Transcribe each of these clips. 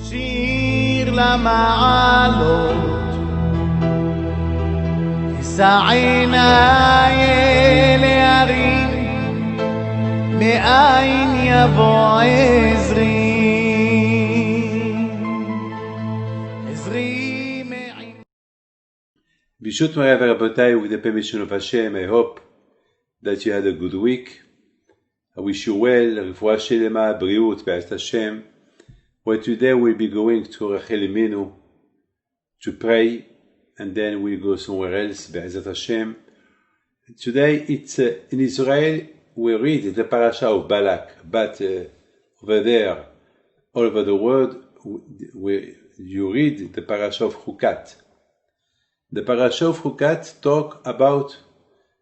שיר למעלות, סעינה להרים, מאין יבוא עזרי, עזרי מעין. Bishut Maria Verabotai, with the permission of Hashem, I hope that you had a good week. I wish you well, Refuah Shelema, Briut, Be'ez Hashem. Well, today we'll be going to Rachel Imenu to pray, and then we'll go somewhere else, Be'ez Hashem. Today, it's in Israel, we read the parasha of Balak, but over there, all over the world, you read the parasha of Chukat. The parasha of Chukat talk about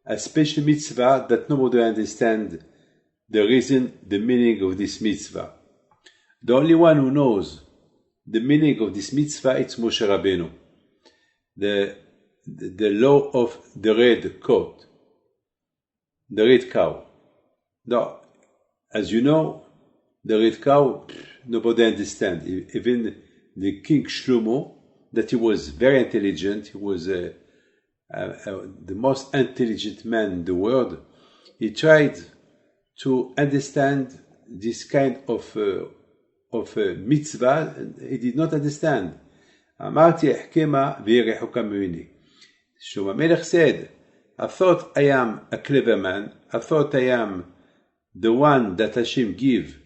a special mitzvah that nobody understands the reason, the meaning of this mitzvah. The only one who knows the meaning of this mitzvah is Moshe Rabbeinu. The law of the red coat, the red cow. Now, as you know, the red cow, nobody understands. Even the King Shlomo, that he was very intelligent, he was the most intelligent man in the world. He tried to understand this kind of mitzvah, and he did not understand. Amarti ehkema v'yirechuka mimini. Shlomo Melech said, I thought I am a clever man. I thought I am the one that Hashem give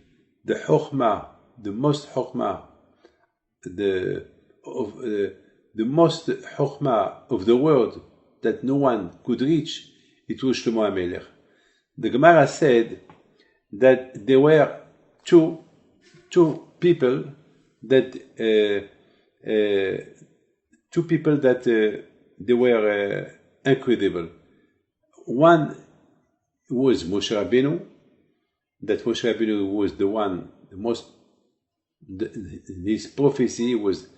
the chokhmah, the most chokhmah, the most chokhmah of the world that no one could reach. It was Shlomo HaMelech. The Gemara said that there were two people that they were incredible. One was Moshe Rabbeinu. That Moshe Rabbeinu was the one, his prophecy was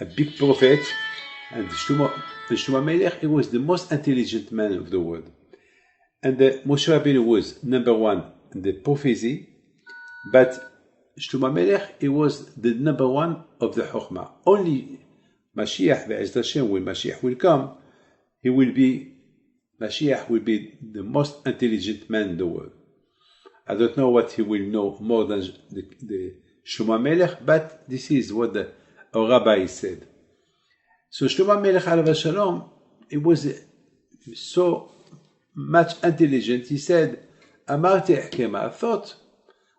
a big prophet, and Shlomo HaMelech, he was the most intelligent man of the world. And Moshe Rabbeinu was number one in the prophecy, but Shlomo HaMelech, he was the number one of the Chokhmah. Only Mashiach, Be'ez Hashem, when Mashiach will come, Mashiach will be the most intelligent man in the world. I don't know what he will know more than the Shlomo HaMelech, but this is what a rabbi said. So Shlomo HaMelech alav shalom, he was so much intelligent. He said, Amarti ehkema, I thought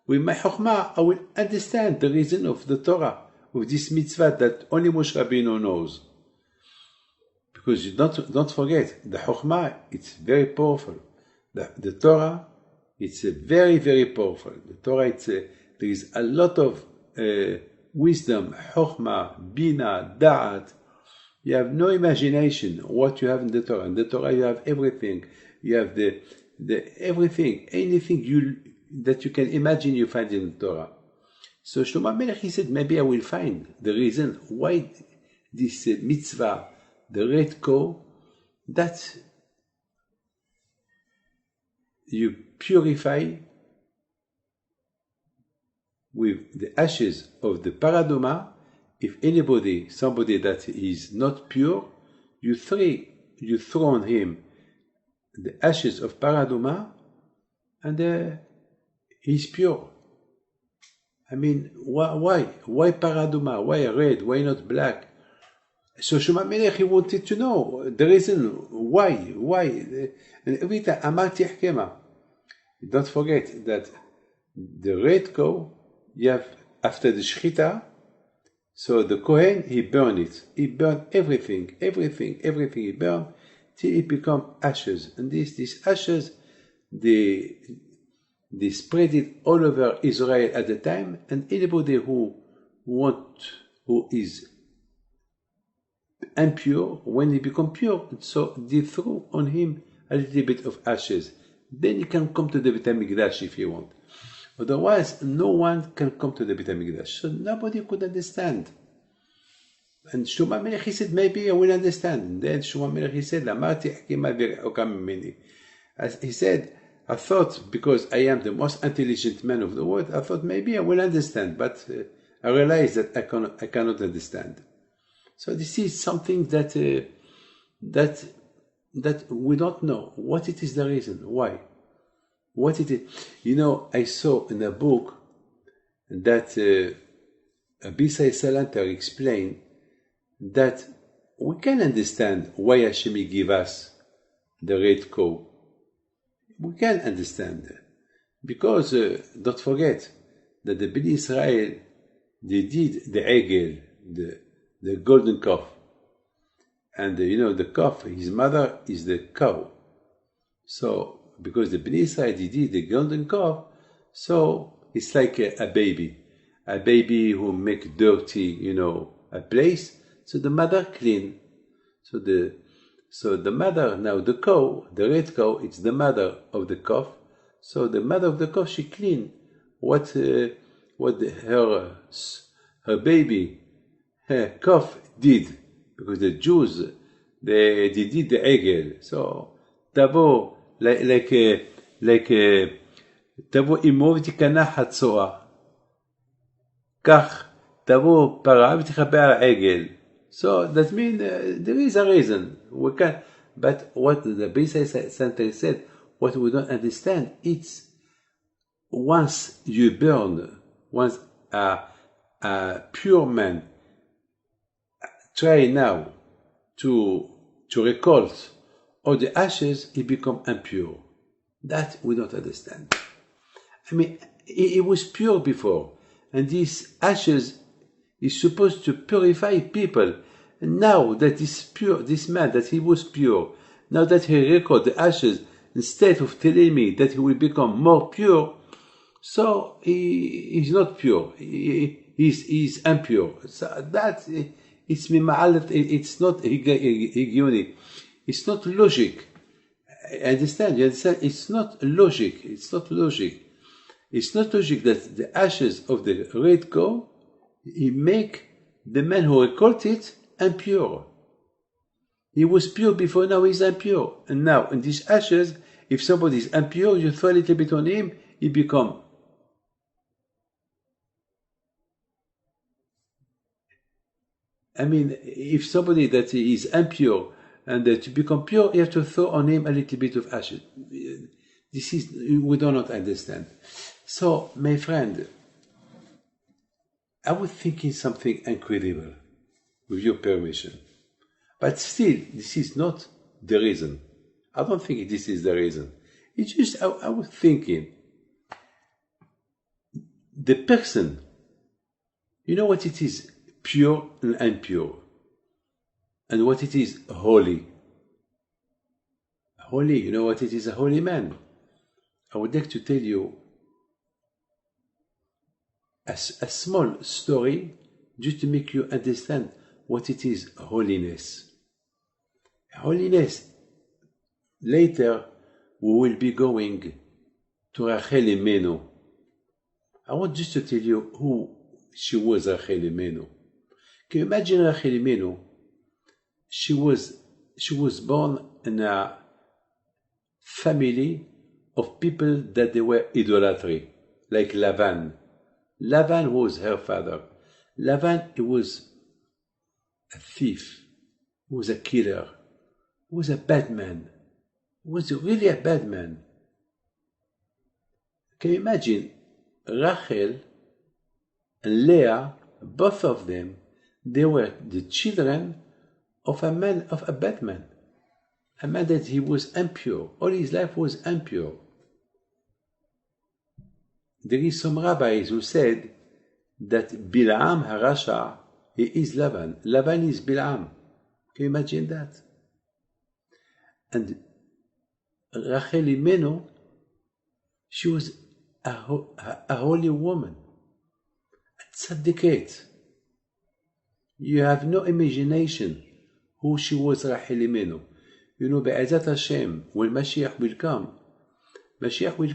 with my chokhmah I will understand the reason of the Torah, of this mitzvah that only Moshe Rabbeinu knows. Because you don't forget, the chokhmah, it's very powerful. The Torah, it's very, very powerful. The Torah, there is a lot of wisdom, chokhmah, bina, da'at. You have no imagination what you have in the Torah. In the Torah, you have everything. You have the everything, anything that you can imagine, you find in the Torah. So Shlomo HaMelech, he said, maybe I will find the reason why this mitzvah, the red cow, that you purify with the ashes of the paraduma. If somebody that is not pure, you throw on him the ashes of paraduma, and he's pure. I mean, why paraduma? Why red? Why not black? So Shlomo HaMelech, he wanted to know the reason why. And every time, Amarti ehkema. Don't forget that the red cow, you have after the shechita. So the Kohen, he burned it. He burned everything he burned till it become ashes. And these ashes, they spread it all over Israel at the time, and anybody who is impure, when he become pure, so they throw on him a little bit of ashes. Then he can come to the Beit HaMikdash if he want. Otherwise, no one can come to the Beit HaMikdash. So nobody could understand. And Shlomo HaMelech, he said, maybe I will understand. And then Shlomo HaMelech, he said, Amarti ehkema v'yirechuka mimini. He said, I thought, because I am the most intelligent man of the world, I thought maybe I will understand, but I realize that I cannot understand. So this is something that we don't know what it is the reason why. What it is, I saw in a book that Abisai Salanter explained that we can understand why Hashem gave us the red cow. We can understand that. Because don't forget that the Bnei Israel, they did the egel, the golden calf. And the calf, his mother is the cow. So, because the Bnei Israel, they did the golden calf, so it's like a baby who make dirty, a place. So the mother clean. So the mother, now the cow, the red cow, it's the mother of the calf. So the mother of the calf, she clean what her baby, her calf did, because the Jews they did the egel. So תבוא תבוא אמו ותיכנע חצוה, כך תבוא פרה ותכבה על העגל. So that means there is a reason. We can, but what the Abisai Salanter said, what we don't understand, it's once you burn, once a pure man try now to recolt all the ashes, he become impure. That we don't understand. I mean, it was pure before, and these ashes is supposed to purify people. And now that is pure, this man, that he was pure, now that he record the ashes, instead of telling me that he will become more pure, so he is not pure. He is impure. So that it's mima'alat. It's not hygienic. It's not logic. I understand. You understand? It's not logic. It's not logic. It's not logic that the ashes of the red cow, he make the man who record it impure. He was pure before, now he's impure. And now, in these ashes, if somebody is impure, you throw a little bit on him, he become. I mean, if somebody that is impure and to become pure, you have to throw on him a little bit of ashes. This is, we do not understand. So, my friend, I was thinking something incredible, with your permission. But still, this is not the reason. I don't think this is the reason. It's just, I was thinking, the person, you know what it is, pure and impure, and what it is, holy. Holy, you know what it is, a holy man. I would like to tell you a small story just to make you understand what it is, holiness. Holiness. Later, we will be going to Rachel Imenu. I want just to tell you who she was, Rachel Imenu. Can you imagine Rachel Imenu? She was born in a family of people that they were idolatry, like Lavan. Lavan was her father. Lavan, he was a thief, he was a killer, he was a bad man. He was really a bad man. Can you imagine Rachel and Leah, both of them, they were the children of a man, of a bad man. A man that he was impure. All his life was impure. There is some rabbis who said that Bilam Harasha, he is Lavan. Lavan is Bilam. Can you imagine that? And Rachel Imenu, she was a holy woman. A tzaddiket. You have no imagination who she was, Rachel Imenu. You know, Be'ezat Hashem, when Mashiach will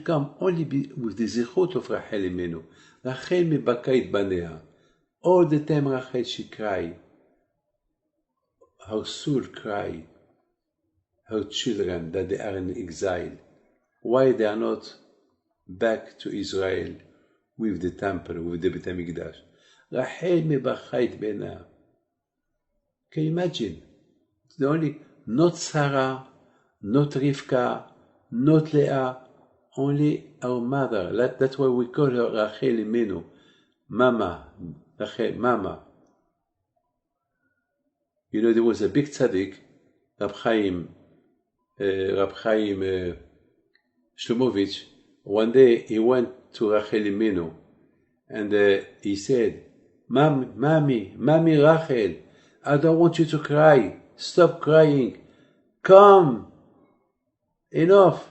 come only with the zichut of Rachel Imenu. Rachel mebakait banea. All the time Rachel, she cry. Her soul cry. Her children that they are in exile. Why they are not back to Israel with the temple, with the Bet HaMikdash. רחל מבכה את בנה. Can you imagine? The only, not Sarah, not Rivka, not Leah, only our mother. That's why we call her Rachel Imenu. Mama, Rachel, Mama. You know, there was a big tzaddik, Rab Chaim Shlomovich. One day he went to Rachel Imenu and he said, Mommy Rachel, I don't want you to cry. Stop crying. Come. Enough.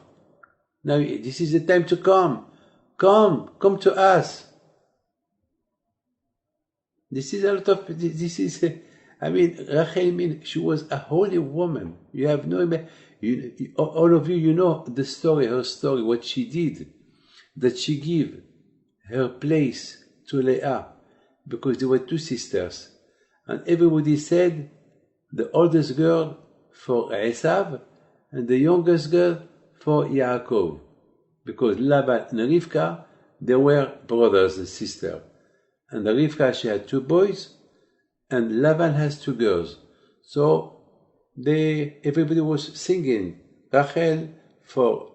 Now this is the time to come. Come to us. This is a lot of, Rachel, she was a holy woman. You have no, all of you know the story, her story, what she did, that she gave her place to Leah, because there were two sisters. And everybody said the oldest girl for Esav and the youngest girl for Yaakov. Because Laban and Rivka, they were brothers and sisters. And Rivka, she had two boys, and Laban has two girls. So everybody was singing Rachel for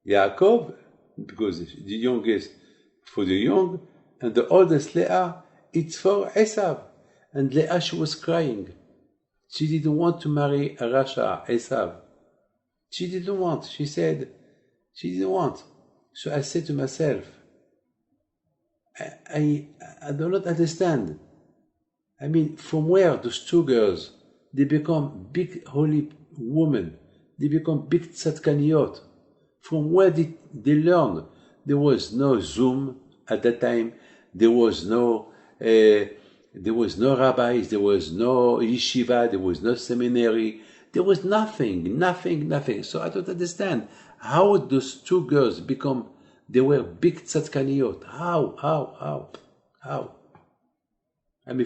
Yaakov, because the youngest for the young, and the oldest Leah, it's for Esav. And Leah, she was crying. She didn't want to marry a Rasha, Esav. She didn't want. She said, she didn't want. So I said to myself, I do not understand. From where those two girls, they become big holy women, they become big tzadkaniyot. From where did they learn? There was no Zoom at that time. There was no rabbis. There was no yeshiva. There was no seminary. There was nothing. So I don't understand how those two girls become. They were big tzadkaniyot. How?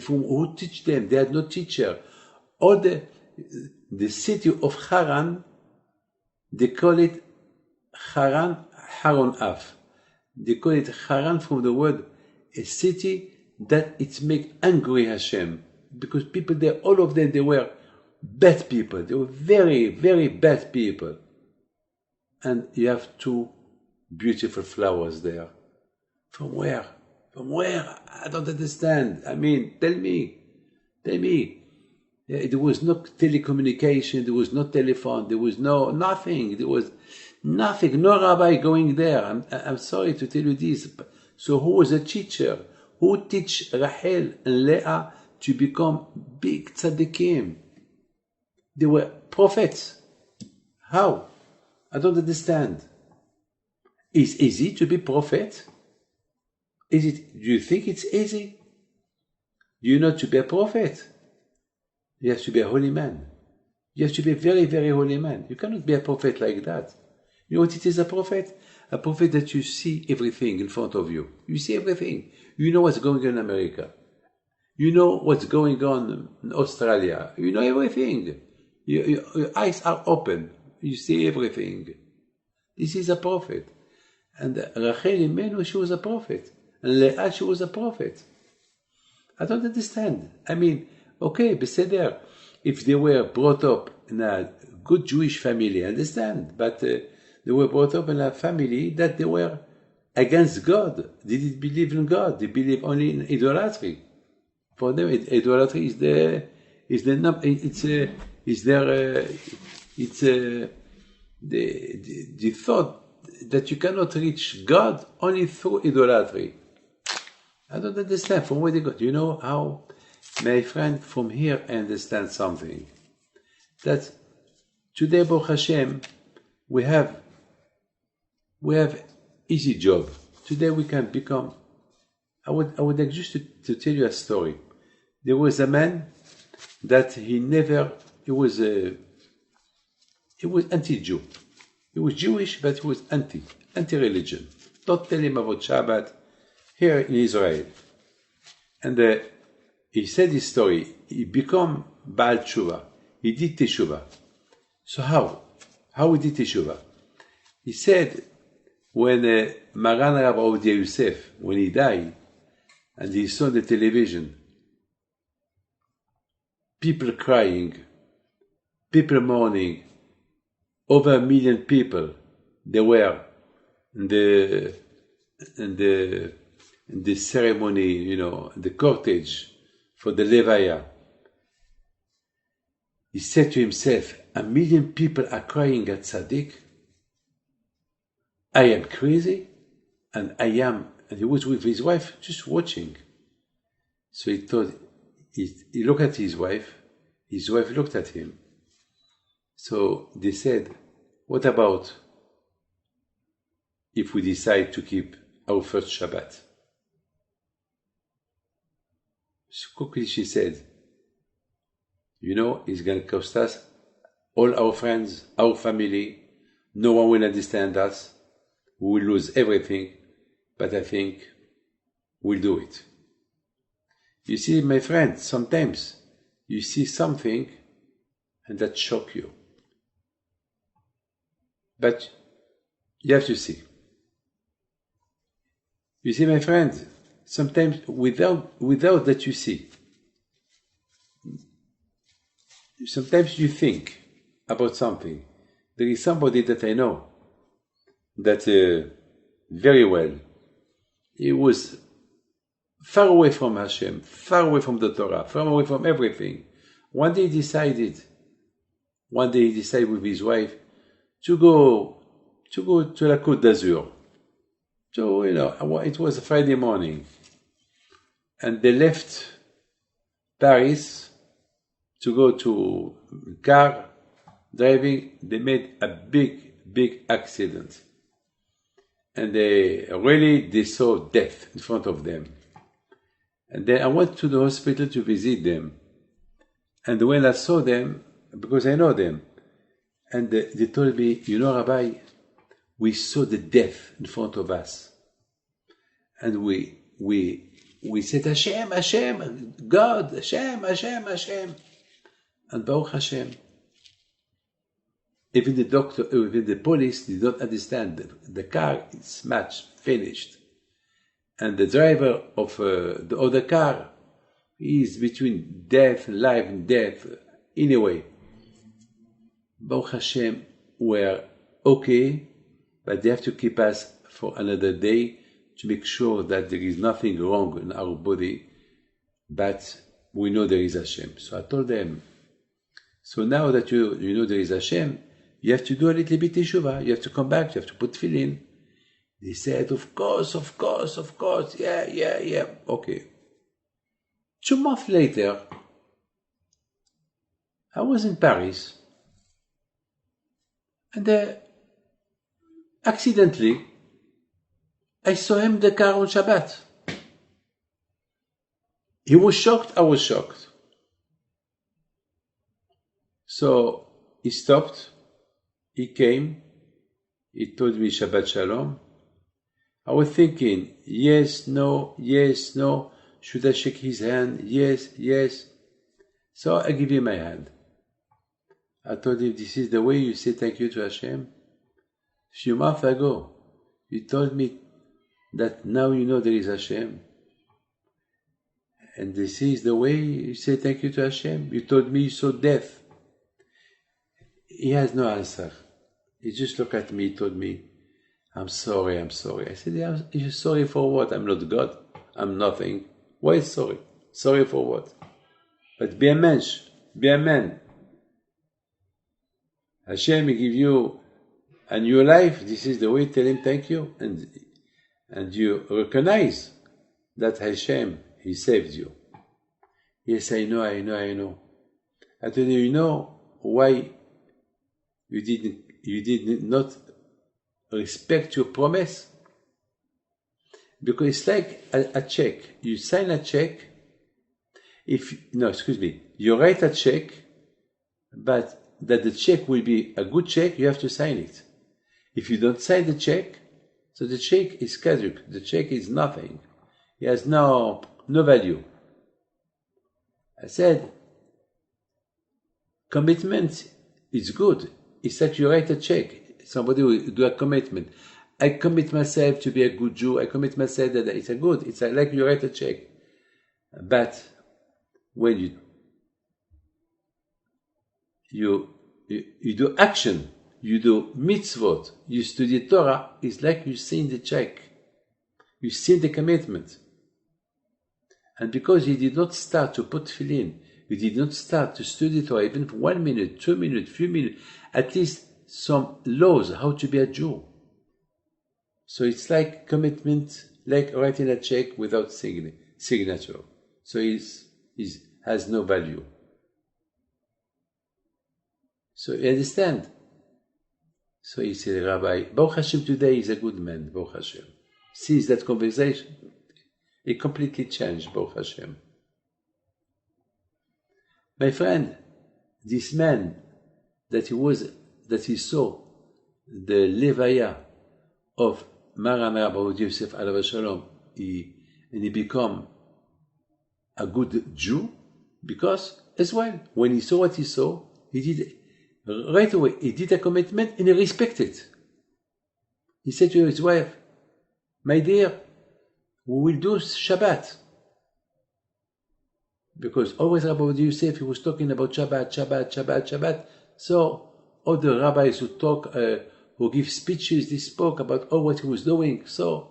From who teach them? They had no teacher. All the city of Haran, they call it Haran Af. They call it Haran from the word a city that it make angry Hashem. Because people there, all of them, they were bad people. They were very, very bad people. And you have two beautiful flowers there. From where? I don't understand. Tell me. There was no telecommunication, there was no telephone, there was nothing. There was nothing, no rabbi going there. I'm sorry to tell you this. So who was a teacher? Who teach Rachel and Leah to become big tzaddikim? They were prophets. How? I don't understand. Is it easy to be prophet? Do you think it's easy? Do you know to be a prophet? You have to be a holy man. You have to be a very, very holy man. You cannot be a prophet like that. You know what it is, a prophet? A prophet that you see everything in front of you. You see everything. You know what's going on in America. You know what's going on in Australia. You know everything. Your eyes are open. You see everything. This is a prophet. And Rachel Imenu, she was a prophet. And Leah, she was a prophet. I don't understand. Okay, beseder, if they were brought up in a good Jewish family, I understand. But they were brought up in a family that they were against God. They didn't believe in God. They believe only in idolatry. For them, idolatry is the thought that you cannot reach God only through idolatry. I don't understand from where they got. You know how, my friend, from here I understand something. That today, Baruch Hashem, we have easy job. Today we can become. I would like just to tell you a story. There was a man that he was anti-Jew. He was Jewish, but he was anti-religion. Don't tell him about Shabbat here in Israel. And he said his story. He became Baal Tshuva. He did Teshuvah. So how he did Teshuvah? He said when Maran Rav Ovadia Yosef, when he died, and he saw the television. People crying, people mourning, over 1 million people. They were in the ceremony, the cortege for the Levaya. He said to himself, 1 million people are crying at Tzaddik. I am crazy, and he was with his wife just watching. So he thought, he looked at his wife looked at him. So they said, what about if we decide to keep our first Shabbat? So quickly she said, it's going to cost us all our friends, our family. No one will understand us. We will lose everything, but I think we'll do it. You see, my friend, sometimes you see something and that shocks you. But you have to see. You see, my friend, sometimes without that you see. Sometimes you think about something. There is somebody that I know that very well. He was far away from Hashem, far away from the Torah, far away from everything. One day he decided with his wife to go to la Côte d'Azur. So, it was a Friday morning. And they left Paris to go to car driving. They made a big accident. And they saw death in front of them. And then I went to the hospital to visit them. And when I saw them, because I know them, and they told me, Rabbi, we saw the death in front of us. And we said, Hashem, God, Hashem. And Baruch Hashem. Even the doctor, even the police did not understand. The car is smashed, finished. And the driver of the other car is between life and death. Anyway, Baruch Hashem were okay, but they have to keep us for another day to make sure that there is nothing wrong in our body, but we know there is Hashem. So I told them, so now that you know there is Hashem, you have to do a little bit teshuvah. You have to come back. You have to put tefillin. They said, of course. Yeah. Okay. 2 months later, I was in Paris. And accidentally, I saw him in the car on Shabbat. He was shocked. I was shocked. So he stopped. He came. He told me Shabbat Shalom. I was thinking, yes, no. Should I shake his hand? Yes. So I give him my hand. I told him, this is the way you say thank you to Hashem. A few months ago, you told me that now you know there is Hashem. And this is the way you say thank you to Hashem. You told me you saw death. He has no answer. He just looked at me, told me, I'm sorry. I said, you're sorry for what? I'm not God. I'm nothing. Why sorry? Sorry for what? But be a mensch. Be a man. Hashem will give you a new life. This is the way. Tell him thank you. And you recognize that Hashem, He saved you. Yes, I know. I told you, you know why you did not respect your promise? Because it's like a check. You sign a check. You write a check, but that the check will be a good check, you have to sign it. If you don't sign the check, so the check is caduc. The check is nothing. It has no value. I said, commitment is good. It's like you write a check. Somebody will do a commitment. I commit myself to be a good Jew. I commit myself that it's like you write a check. But when you do action, you do mitzvot, you study Torah, it's like you sign the check. You sign the commitment. And because you did not start to put tefillin, you did not start to study Torah even for 1 minute, 2 minutes, few minutes, at least some laws how to be a Jew. So it's like commitment, like writing a check without signature. So it has no value. So you understand? So he said, Rabbi, Baruch Hashem today is a good man, Baruch Hashem. Since that conversation, it completely changed, Baruch Hashem. My friend, this man that he saw the Levaya of Maran Rabbi Yosef Alav Shalom, and he become a good Jew, because as well, when he saw what he saw, he did right away, he did a commitment and he respected it. He said to his wife, my dear, we will do Shabbat. Because always Rabbi Yosef, he was talking about Shabbat. So all the rabbis who talk, who give speeches, they spoke about all what he was doing. So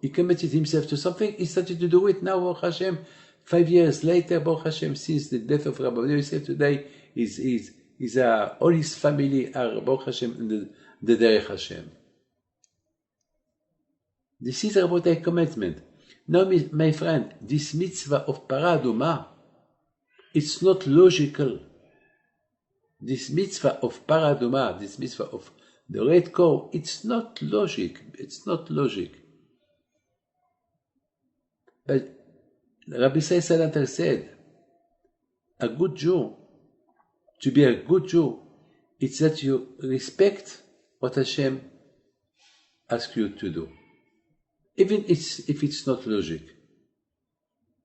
he committed himself to something. He started to do it now, Baruch Hashem. 5 years later, Baruch Hashem, since the death of Rabbi Yosef today, all his family are Baruch Hashem in the Derech Hashem. This is about a commitment. Now, my friend, this mitzvah of Parah Adumah, it's not logical. This mitzvah of Parah Adumah, this mitzvah of the red cow, it's not logic. It's not logic. But Rabbi Say Salanter said, a good Jew, to be a good Jew, it's that you respect what Hashem asks you to do. Even if it's not logic.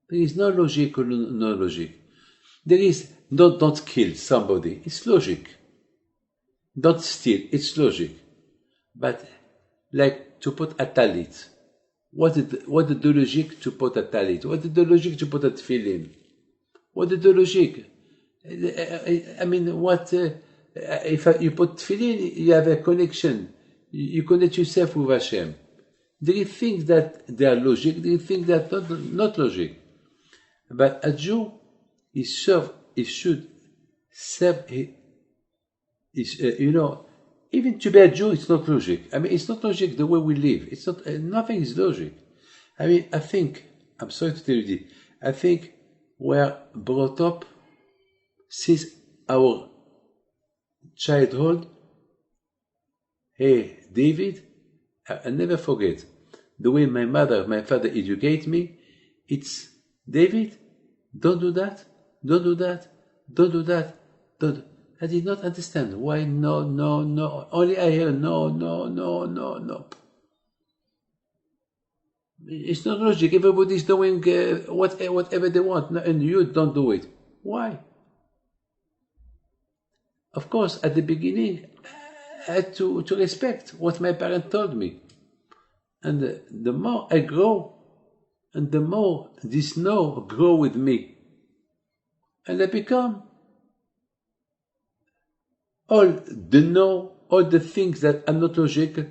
There is no logic or no logic. There is don't kill somebody. It's logic. Don't steal. It's logic. But like to put a talit. What is the logic to put a talit? What is the logic to put a tefillin? What is the logic? I mean, if you put tefillin, you have a connection. You connect yourself with Hashem. There is things that they are logic, there is things that are not logic. But a Jew, he should serve, even to be a Jew, it's not logic. I mean, it's not logic the way we live. It's not, nothing is logic. I mean, I'm sorry to tell you this, I think we're brought up since our childhood. Hey, David, I never forget. The way my father educate me, it's, David, don't do that. I did not understand. Why no. Only I hear no. It's not logic. Everybody's doing whatever they want, and you don't do it. Why? Of course, at the beginning, I had to respect what my parents told me. And the more I grow, and the more this no grow with me. And I become all the things that are not logical,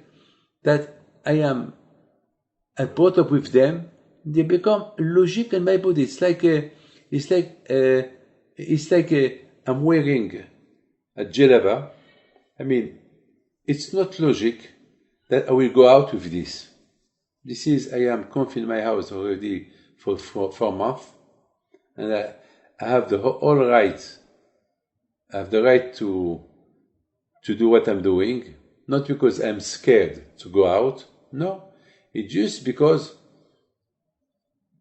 that I brought up with them, they become logic in my body. It's like I'm wearing a djellaba. I mean, it's not logic that I will go out with this. I am confined in my house already for 4 months, and I have the right. I have the right to do what I'm doing, not because I'm scared to go out. No, it's just because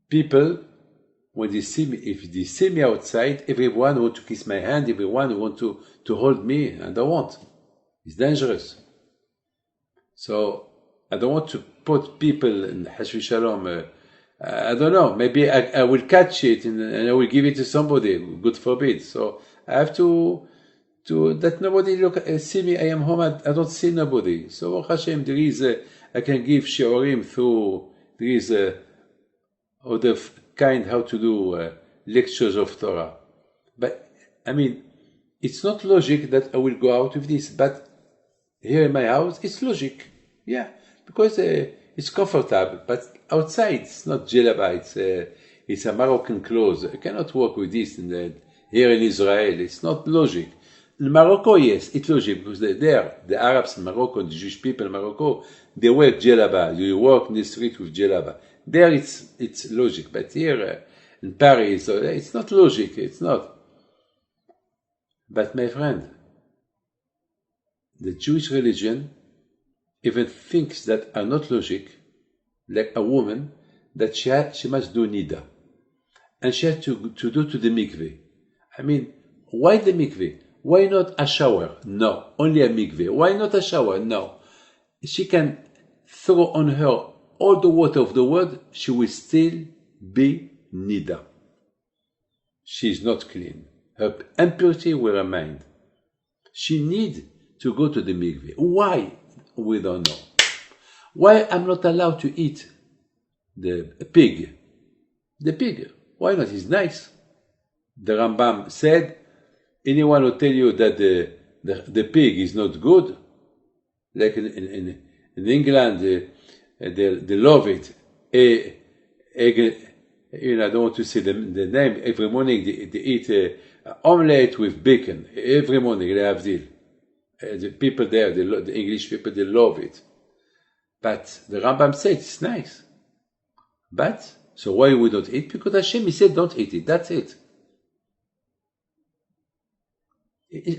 people, when they see me, if they see me outside, everyone wants to kiss my hand, everyone wants to hold me, and I don't want. It's dangerous. So I don't want to put people in Hashvi Shalom. I don't know. Maybe I will catch it and I will give it to somebody. God forbid. So I have to to that nobody look see me. I am home. I don't see nobody. So Baruch Hashem, there is I can give shiurim through. There is other kind how to do lectures of Torah. But I mean, it's not logic that I will go out with this. But here in my house, it's logic. Yeah, because it's comfortable. But outside, it's not jalaba. It's a Moroccan clothes. I cannot work with this here in Israel. It's not logic. In Morocco, yes, it's logic because the Arabs in Morocco, the Jewish people in Morocco, they wear jalaba. You walk in the street with jalaba. There, it's logic. But here in Paris, it's not logic. It's not. But my friend, the Jewish religion even thinks that are not logic, like a woman, that she must do nida. And she has to do to the mikveh. I mean, why the mikveh? Why not a shower? No, only a mikveh. Why not a shower? No. She can throw on her all the water of the world, she will still be nida. She is not clean. Her impurity will remain. She needs to go to the mikveh. Why? We don't know. Why I'm not allowed to eat the pig? The pig. Why not? It's nice. The Rambam said, anyone who tell you that the pig is not good, like in England, they love it. I don't want to say the name. Every morning they eat omelette with bacon. Every morning they have deal. The people there, the English people, they love it. But the Rambam said it's nice. But, so why we don't eat? Because Hashem, He said don't eat it. That's it.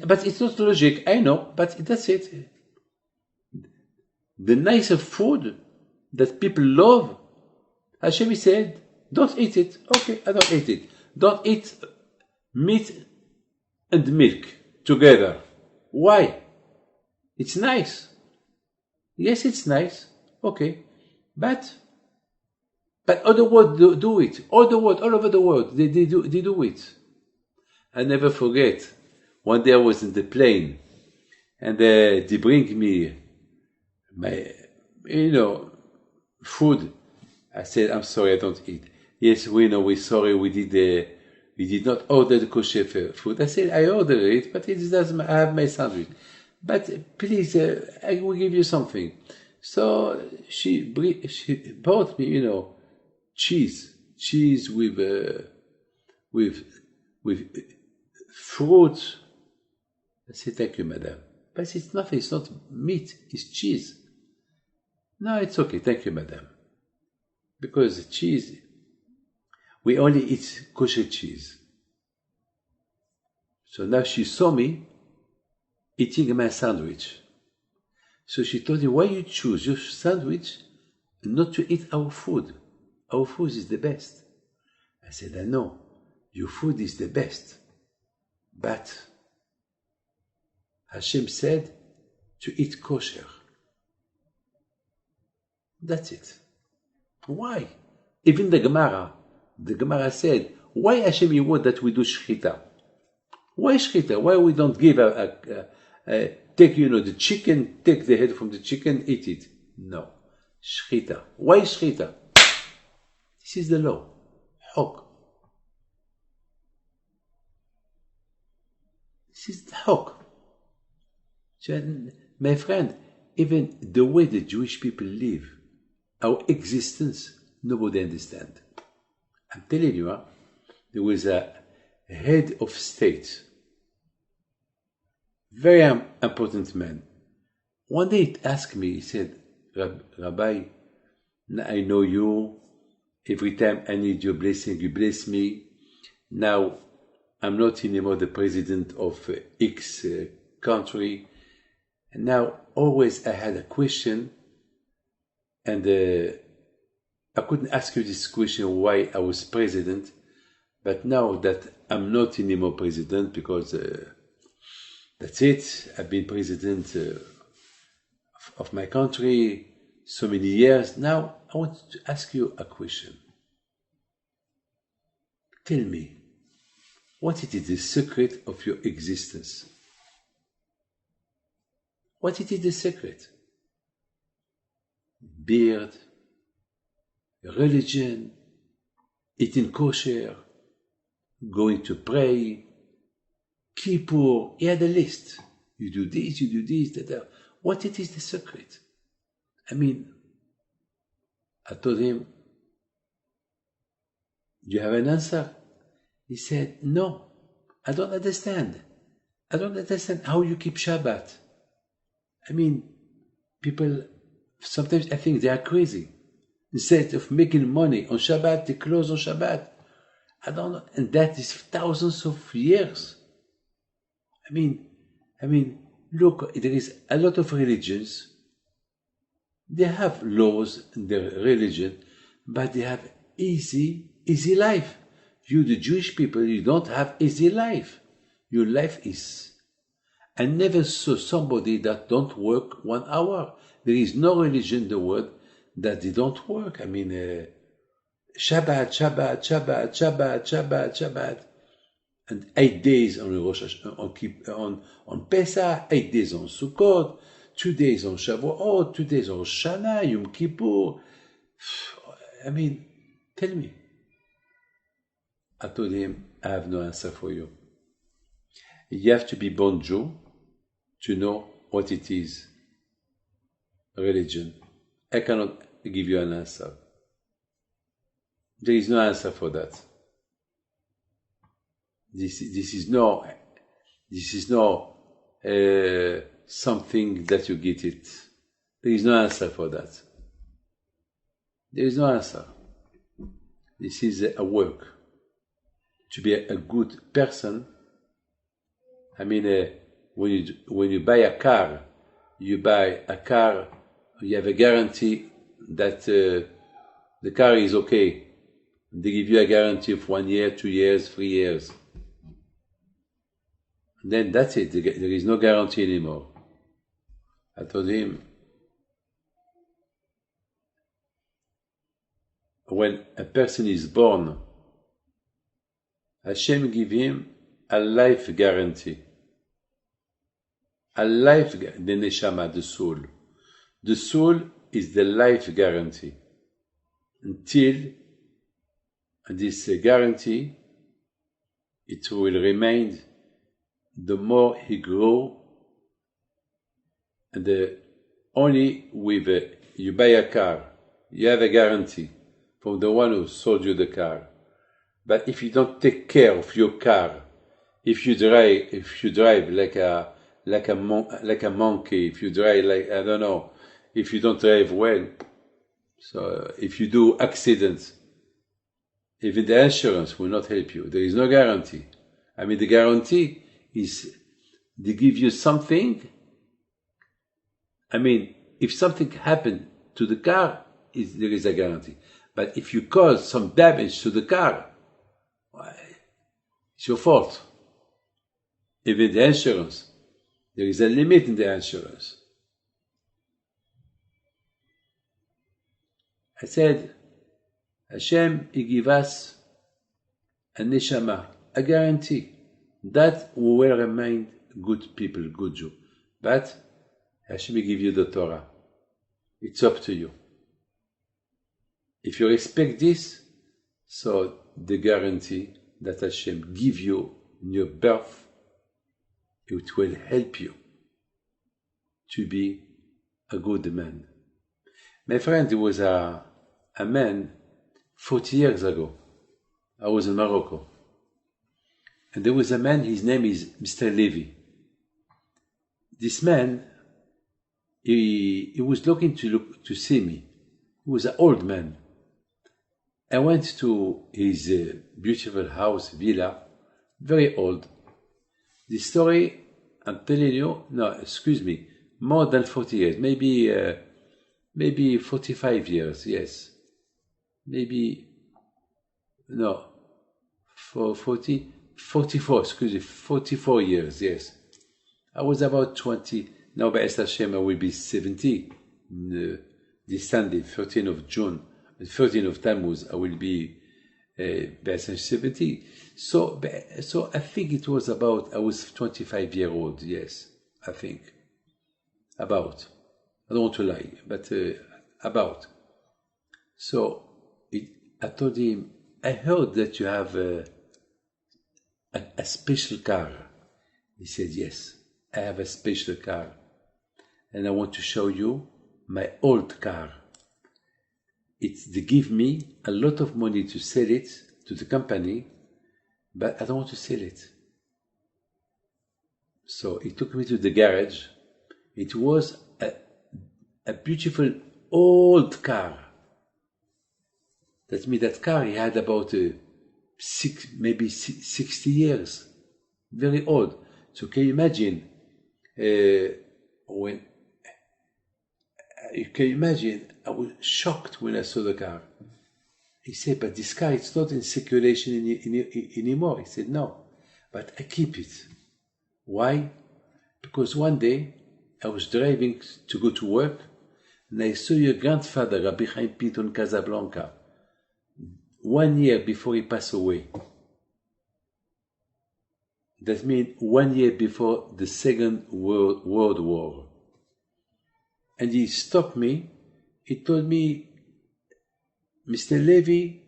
But it's not logic, I know, but that's it. The nicer food that people love, Hashem said, don't eat it. Okay, I don't eat it. Don't eat meat and milk together. Why? It's nice. Yes, it's nice. Okay. But other world do it. All over the world, they do it. I never forget. One day I was in the plane, and they bring me my, food. I said, I'm sorry, I don't eat. Yes, we know, we're sorry, we did not order the kosher food. I said, I ordered it, but it doesn't, I have my sandwich. But please, I will give you something. So she bought me, cheese with fruit. I said, thank you, madam. But it's nothing, it's not meat, it's cheese. No, it's okay, thank you, madam. Because cheese, we only eat kosher cheese. So now she saw me eating my sandwich. So she told me, why you choose your sandwich not to eat our food? Our food is the best. I said, I know, your food is the best. But Hashem said to eat kosher. That's it. Why? Even the Gemara said, why Hashem you want that we do shchita? Why shchita? Why we don't give take the chicken, take the head from the chicken, eat it? No. Shchita. Why shchita? This is the law. Hok. This is the hok. My friend, even the way the Jewish people live, our existence, nobody understands. I'm telling you, there was a head of state, very important man. One day he asked me, he said, Rabbi, I know you. Every time I need your blessing, you bless me. Now, I'm not anymore the president of X country. And now, always I had a question, and I couldn't ask you this question why I was president, but now that I'm not anymore president, because that's it, I've been president of my country so many years. Now, I want to ask you a question. Tell me, what is the secret of your existence? What it is the secret? Beard, religion, eating kosher, going to pray, Kippur. He had a list. You do this, that. What it is the secret? I mean, I told him, do you have an answer? He said, no, I don't understand. I don't understand how you keep Shabbat. I mean, people, sometimes I think they are crazy. Instead of making money on Shabbat, they close on Shabbat. I don't know, and that is thousands of years. I mean, look, there is a lot of religions. They have laws in their religion, but they have easy life. You, the Jewish people, you don't have easy life. Your life is. I never saw somebody that don't work 1 hour. There is no religion in the world that they don't work. I mean, Shabbat, and 8 days on Rosh Hashanah, on Pesach, 8 days on Sukkot, 2 days on Shavuot, 2 days on Rosh Hashanah, Yom Kippur. I mean, tell me. I told him, I have no answer for you. You have to be born Jew to know what it is, religion. I cannot give you an answer. There is no answer for that. This is no something that you get it. There is no answer for that. There is no answer. This is a work. To be a good person, I mean, when you buy a car, you have a guarantee that the car is okay. They give you a guarantee of 1 year, 2 years, 3 years. And then that's it. There is no guarantee anymore. I told him, when a person is born, Hashem give him a life guarantee. A life, the neshama, the soul. The soul is the life guarantee. Until this guarantee, it will remain. The more he grow, and only with you buy a car, you have a guarantee from the one who sold you the car. But if you don't take care of your car, if you drive like a monkey, if you drive like, I don't know, if you don't drive well, so if you do accidents, even the insurance will not help you. There is no guarantee. I mean, the guarantee is they give you something. I mean, if something happened to the car, there is a guarantee. But if you cause some damage to the car, it's your fault. Even the insurance, there is a limit in the insurance. I said, Hashem, He give us a neshama, a guarantee that we will remain good people, good Jew. But Hashem will give you the Torah. It's up to you. If you respect this, so the guarantee that Hashem give you in your birth, it will help you to be a good man. My friend, there was a man 40 years ago. I was in Morocco. And there was a man, his name is Mr. Levy. This man, he was looking to see me. He was an old man. I went to his beautiful house, villa, very old. The story, I'm telling you, more than 40 years, maybe 45 years, yes. For 44 years, yes. I was about 20, now by Hashem I will be 70, this Sunday, 13th of June, 13th of Tammuz, I will be by 70. So I think it was about, I was 25 years old, yes, I think. about. I don't want to lie, but about. So I told him, I heard that you have a special car. He said, yes, I have a special car. And I want to show you my old car. They give me a lot of money to sell it to the company, but I don't want to sell it. So he took me to the garage. It was a beautiful old car. That means that car he had about maybe 60 years. Very old. So can you imagine I was shocked when I saw the car. He said, but this car, it's not in circulation anymore. He said, no, but I keep it. Why? Because one day I was driving to go to work and I saw your grandfather, Rabbi Chaim Pinto, in Casablanca, 1 year before he passed away. That means 1 year before the Second World War. And he stopped me. He told me, Mr. Levy,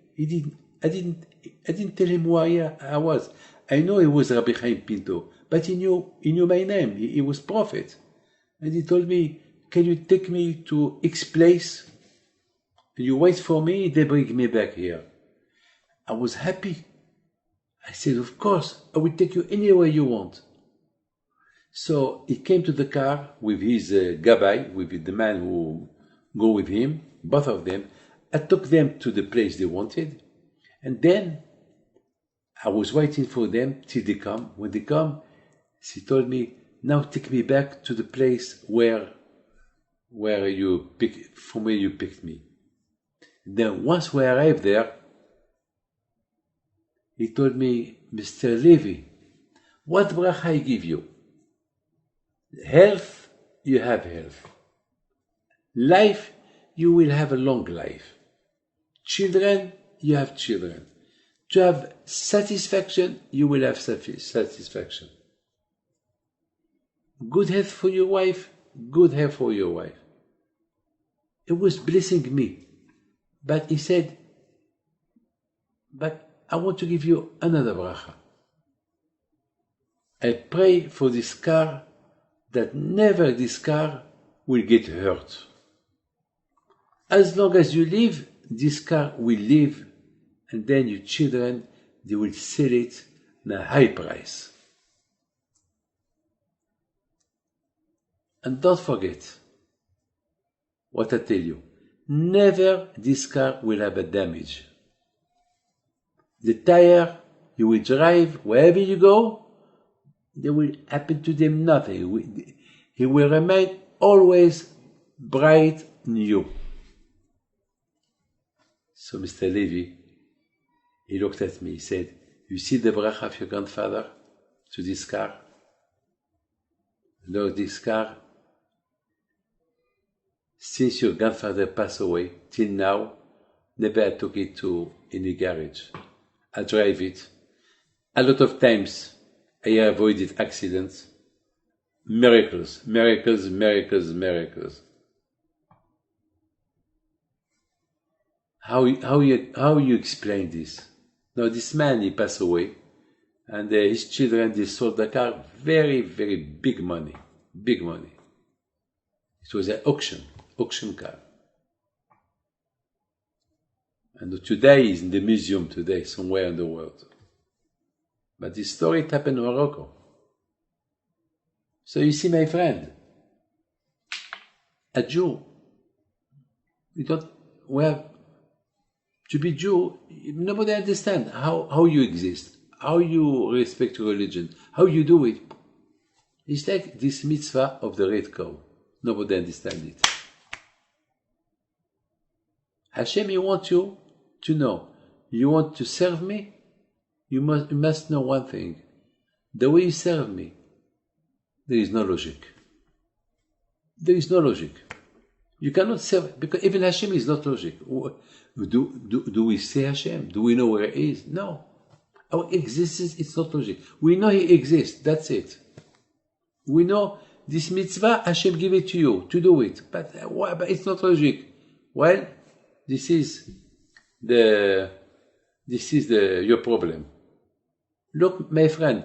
I didn't tell him who I was. I know he was Rabbi Chaim Pinto, but he knew my name. He was prophet. And he told me, can you take me to X place? And you wait for me, they bring me back here. I was happy. I said, of course, I will take you anywhere you want. So he came to the car with his gabbai, with the man who go with him, both of them. I took them to the place they wanted. And then I was waiting for them till they come. When they come, she told me, now take me back to the place from where you picked me. Then once we arrived there, he told me, Mr. Levy, what bracha I give you? Health, you have health. Life, you will have a long life. Children, you have children. To have satisfaction, you will have satisfaction. Good health for your wife, good health for your wife. It was blessing me. But he said, but I want to give you another bracha. I pray for this car that never this car will get hurt. As long as you live, this car will live, and then your children, they will sell it at a high price. And don't forget what I tell you. Never this car will have a damage. The tire, you will drive wherever you go, there will happen to them nothing. He will remain always bright new. So Mr. Levy, he looked at me, he said, you see the bracha of your grandfather to this car? Lord, this car, since your grandfather passed away, till now, never I took it to any garage. I drive it. A lot of times, I avoided accidents. Miracles, miracles, miracles, miracles. How you explain this? Now, this man, he passed away, and his children, they sold the car very, very big money. Big money. It was an auction car. And today is in the museum today, somewhere in the world. But this story happened in Morocco. So you see, my friend, a Jew, to be Jew, nobody understands how you exist, how you respect religion, how you do it. It's like this mitzvah of the red cow. Nobody understands it. Hashem, you want you to know. You want to serve me? You must know one thing. The way you serve me, there is no logic. There is no logic. You cannot serve, because even Hashem is not logic. Do we say Hashem? Do we know where He is? No. Our existence is not logic. We know He exists, that's it. We know this mitzvah, Hashem give it to you to do it. But it's not logic. Well, this is your problem. Look, my friend,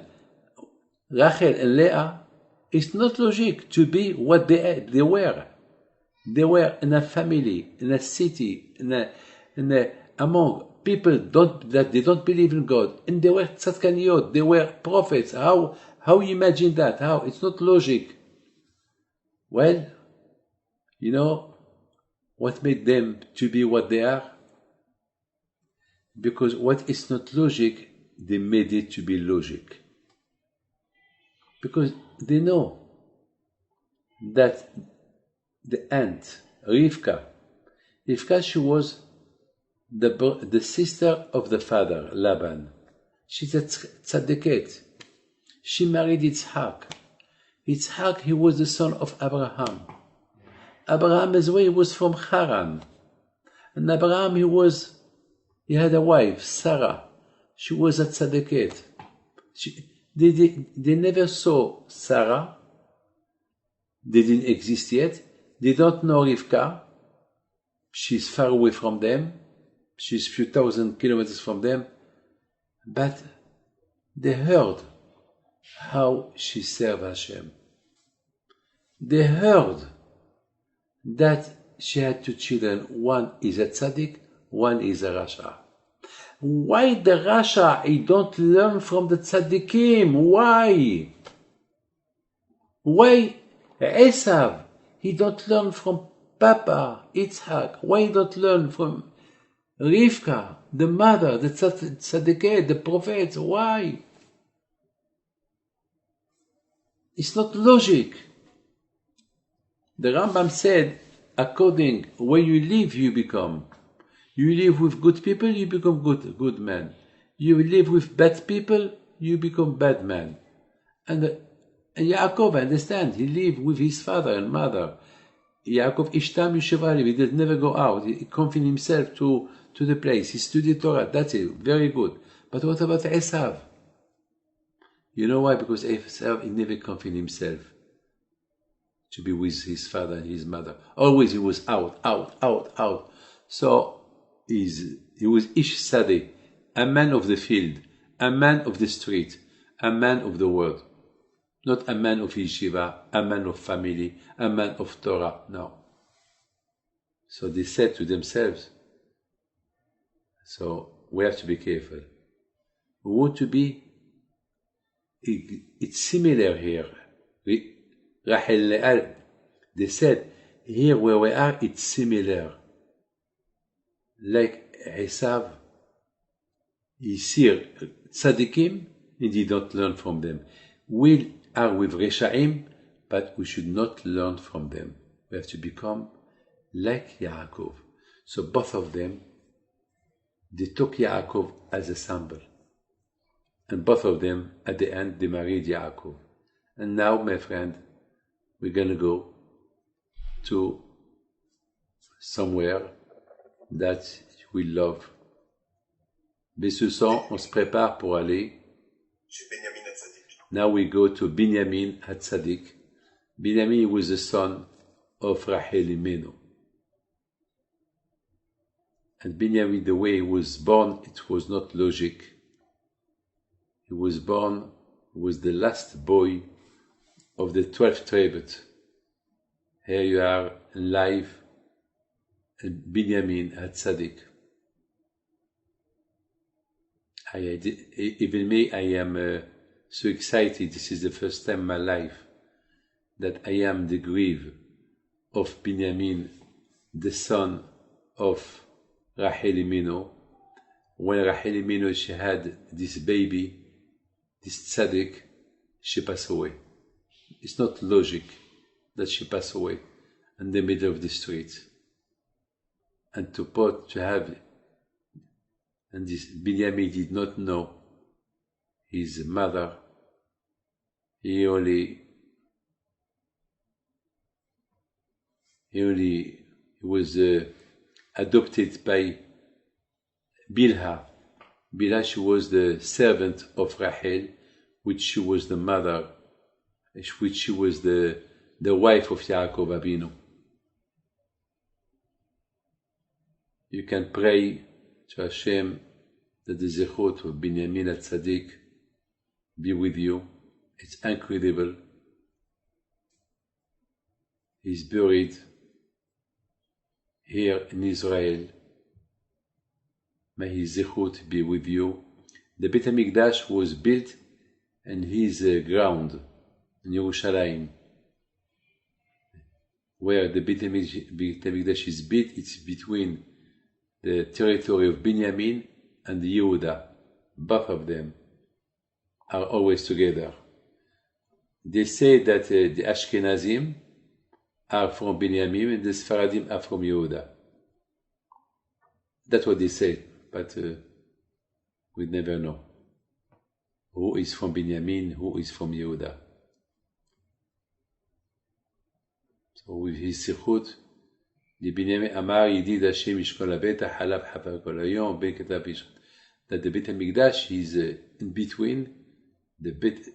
Rachel and Leah, it's not logic to be what they were. They were in a family, in a city, among people that they don't believe in God, and they were tzadkaniyot, they were prophets. How you imagine that? How? It's not logic. Well, you know what made them to be what they are? Because what is not logic, they made it to be logic. Because they know that the aunt, Rivka, she was the sister of the father, Laban. She's a tzaddiket. She married Yitzhak. Yitzhak, he was the son of Abraham. Abraham as well, he was from Haran. And Abraham, he had a wife, Sarah. She was a tzaddiket. They never saw Sarah. They didn't exist yet. They don't know Rivka. She's far away from them. She's a few thousand kilometers from them. But they heard how she served Hashem. They heard that she had two children. One is a tzaddik, one is a rasha. Why the rasha, he don't learn from the tzaddikim? Why? Why Esav, he don't learn from Papa, Yitzhak? Why he don't learn from Rivka, the mother, the tzaddiket, the prophets? Why? It's not logic. The Rambam said, according where you live, you become. You live with good people, you become good man. You live with bad people, you become bad man. And Yaakov, understand, he lived with his father and mother. Yaakov Ishtam Yushavali, he did never go out. He confined himself to the place. He studied Torah. That's it. Very good. But what about Esav? You know why? Because Esav, he never confined himself to be with his father and his mother. Always he was out. So he was Ish Sadeh, a man of the field, a man of the street, a man of the word. Not a man of yeshiva, a man of family, a man of Torah. No. So they said to themselves, so we have to be careful. We want to be, it's similar here. Rachel Leah, they said, here where we are, it's similar. Like Esav, he sees tzaddikim, and he don't learn from them. We are with Reshaim, but we should not learn from them. We have to become like Yaakov. So both of them, they took Yaakov as a symbol. And both of them, at the end, they married Yaakov. And now, my friend, we're going to go to somewhere that we love. Bessusson, on se prépare pour aller. Now we go to Binyamin HaTzadik. Binyamin was the son of Rachel Imenu. And Binyamin, the way he was born, it was not logic. He was the last boy of the 12th tribe. Here you are live, and Binyamin HaTzadik. Even me, I am so excited. This is the first time in my life that I am the grave of Binyamin, the son of Rachel Imenu. When Rachel Imenu, she had this baby, this tzaddik, she passed away. It's not logic that she passed away in the middle of the street. And and this Binyamin did not know his mother. He was adopted by Bilhah. Bilhah, she was the servant of Rachel, which she was the mother, which she was the the wife of Yaakov Avinu. You can pray to Hashem that the zechut of Binyamin HaTzadik be with you. It's incredible. He's buried here in Israel. May his zechut be with you. The Beit HaMikdash was built in his ground in Yerushalayim. Where the Beit HaMikdash is built, it's between the territory of Binyamin and Yehuda. Both of them are always together. They say that the Ashkenazim are from Binyamin and the Sfaradim are from Yehuda. That's what they say, but we never know who is from Binyamin, who is from Yehuda. So with his sichut, לבנימין אמר ידיד השם ישכון לבטח חלב חפר כל היום בין כתב איש. That the Beit HaMikdash is in between the bit.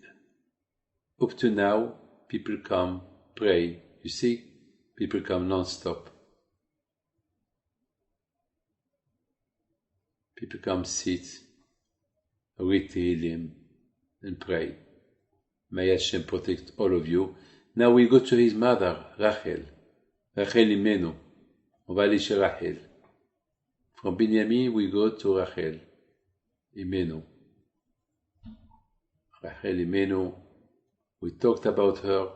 Up to now, people come pray. You see, people come non-stop. People come sit, read Tehillim, and pray. May Hashem protect all of you. Now we go to his mother, Rachel. Rachel Imenu. On va aller chez Rachel. From Binyamin, we go to Rachel Imenu. Rachel Imenu, we talked about her.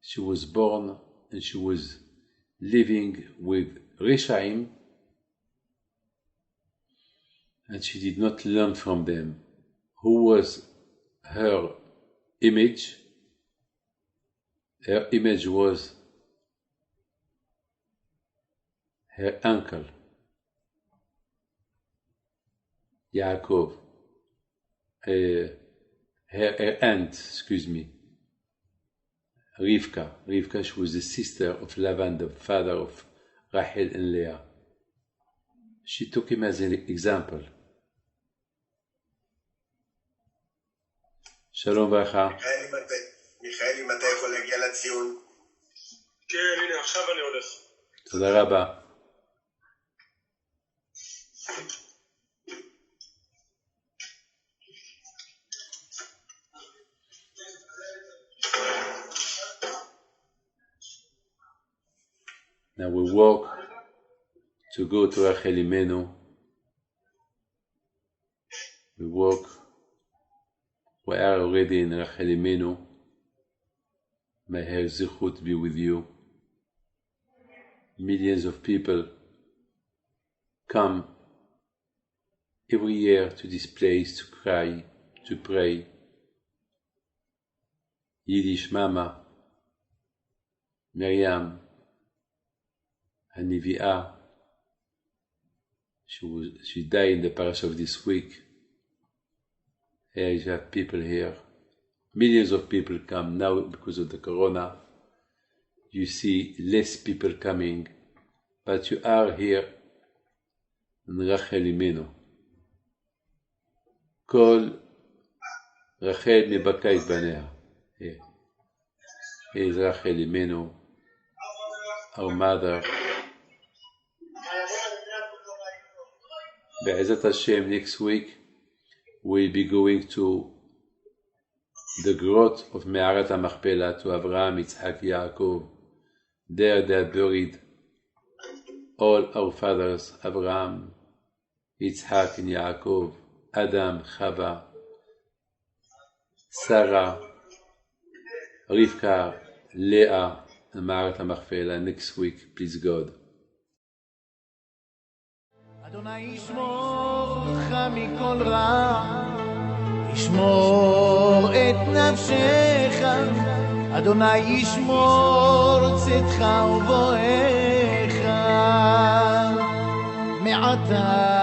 She was born and she was living with Rishaim, and she did not learn from them. Who was her image? Her image was her uncle, Yaakov, her aunt, Rivka. Rivka, she was the sister of Lavan, the father of Rachel and Leah. She took him as an example. שלום וברכה. מיכאלי, מתי יכול להגיע לציון? כן, הנה, עכשיו אני הולך. תודה רבה. Now we walk to go to Rachel Imenu. We walk. We are already in Rachel Imenu. May her zichut be with you. Millions of people come every year to this place to cry, to pray. Yiddish Mama, Miriam, Hanivi'ah, she died in the parish of this week. Here you have people here. Millions of people come now because of the corona. You see less people coming, but you are here in Rachel Imenu. כל רחל מבכה את בניה. Here is Rachel Imenu, our mother. Be'ezat Hashem, next week we'll be going to the grot of Me'arat HaMachpelah to Avraham, Yitzhak, Yaakov. There they are buried all our fathers, Avraham, Yitzhak and Yaakov, Adam, Chava, Sarah, Rivka, Leah, and Me'arat HaMachpelah next week, please God. אדוני ישמור לך מכל רע, ישמור את נפשך, אדוני ישמור צאתך ובואך, מעתה